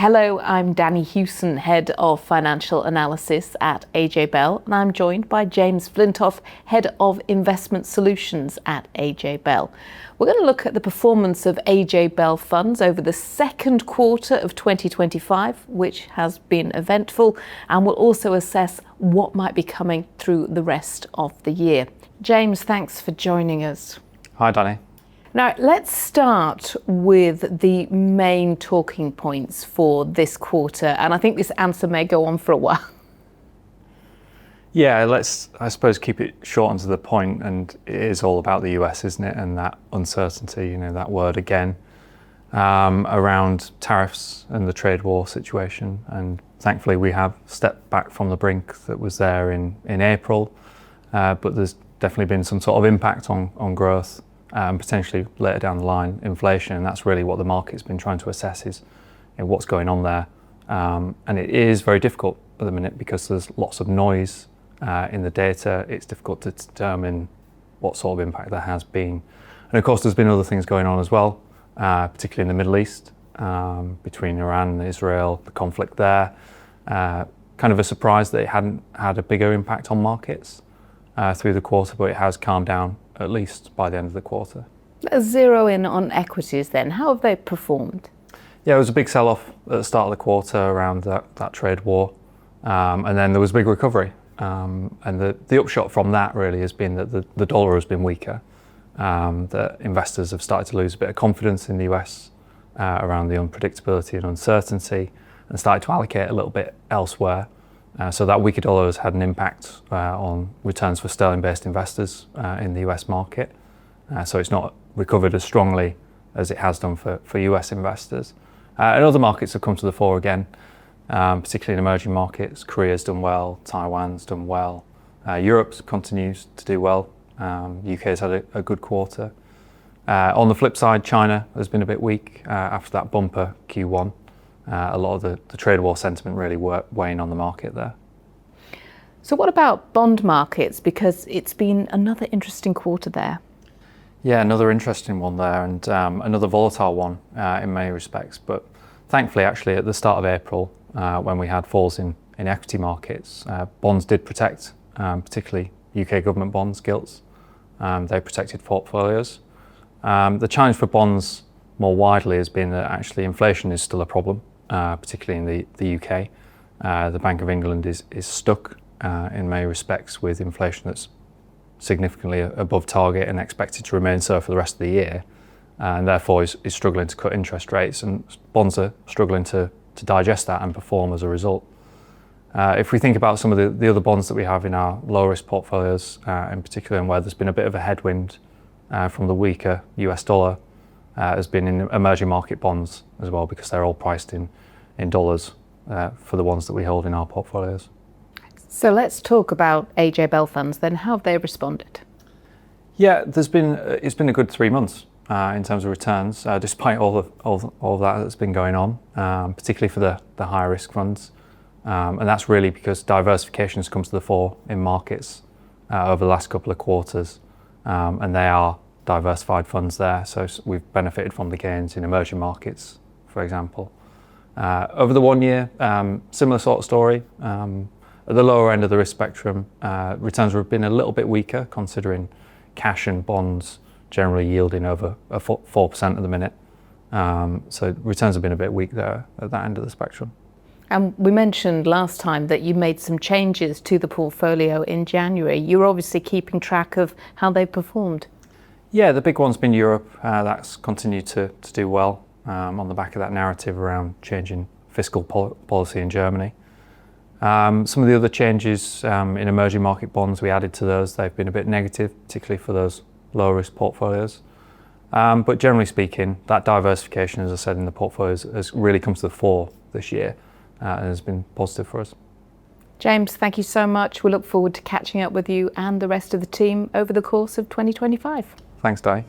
Hello, I'm Danni Hewson, Head of Financial Analysis at AJ Bell, and I'm joined by James Flintoft, Head of Investment Solutions at AJ Bell. We're going to look at the performance of AJ Bell funds over the second quarter of 2025, which has been eventful, and we'll also assess what might be coming through the rest of the year. James, thanks for joining us. Hi, Danni. Now, let's start with the main talking points for this quarter, and I think this answer may go on for a while. Yeah, let's, I suppose, keep it short and to the point, and it is all about the US, isn't it? And that uncertainty, that word again, around tariffs and the trade war situation. And thankfully, we have stepped back from the brink that was there in April, but there's definitely been some sort of impact on growth. Potentially later down the line, inflation, and that's really what the market's been trying to assess is what's going on there. And it is very difficult at the minute because there's lots of noise in the data. It's difficult to determine what sort of impact there has been. And of course, there's been other things going on as well, particularly in the Middle East, between Iran and Israel, the conflict there. Kind of a surprise that it hadn't had a bigger impact on markets through the quarter, but it has calmed down at least by the end of the quarter. Let's zero in on equities then. How have they performed? Yeah, it was a big sell-off at the start of the quarter around that trade war. And then there was a big recovery. And the upshot from that really has been that the dollar has been weaker, that investors have started to lose a bit of confidence in the US around the unpredictability and uncertainty and started to allocate a little bit elsewhere. So that weaker dollar has had an impact on returns for sterling-based investors in the US market. So it's not recovered as strongly as it has done for US investors. And other markets have come to the fore again, particularly in emerging markets. Korea's done well, Taiwan's done well. Europe continues to do well. UK's had a good quarter. On the flip side, China has been a bit weak after that bumper Q1. A lot of the trade war sentiment really weighing on the market there. So what about bond markets? Because it's been another interesting quarter there. Yeah, another interesting one there, and another volatile one in many respects. But thankfully, actually, at the start of April, when we had falls in equity markets, bonds did protect, particularly UK government bonds, gilts. They protected portfolios. The challenge for bonds more widely has been that actually inflation is still a problem. Particularly in the UK. The Bank of England is stuck in many respects with inflation that's significantly above target and expected to remain so for the rest of the year, and therefore is struggling to cut interest rates, and bonds are struggling to digest that and perform as a result. If we think about some of the other bonds that we have in our low risk portfolios, in particular, and where there's been a bit of a headwind from the weaker US dollar, has been in emerging market bonds as well, because they're all priced in dollars for the ones that we hold in our portfolios. So let's talk about AJ Bell funds then. How have they responded? Yeah, it's been a good 3 months in terms of returns, despite all of that that's been going on, particularly for the higher risk funds. And that's really because diversification has come to the fore in markets over the last couple of quarters, and they are diversified funds there, so we've benefited from the gains in emerging markets, for example. Over the 1 year, similar sort of story. At the lower end of the risk spectrum, returns have been a little bit weaker, considering cash and bonds generally yielding over 4% at the minute. So returns have been a bit weak there at that end of the spectrum. And we mentioned last time that you made some changes to the portfolio in January. You're obviously keeping track of how they performed. Yeah, the big one's been Europe. That's continued to do well on the back of that narrative around changing fiscal policy in Germany. Some of the other changes in emerging market bonds, we added to those. They've been a bit negative, particularly for those low risk portfolios. But generally speaking, that diversification, as I said, in the portfolios has really come to the fore this year and has been positive for us. James, thank you so much. We look forward to catching up with you and the rest of the team over the course of 2025. Thanks, Di.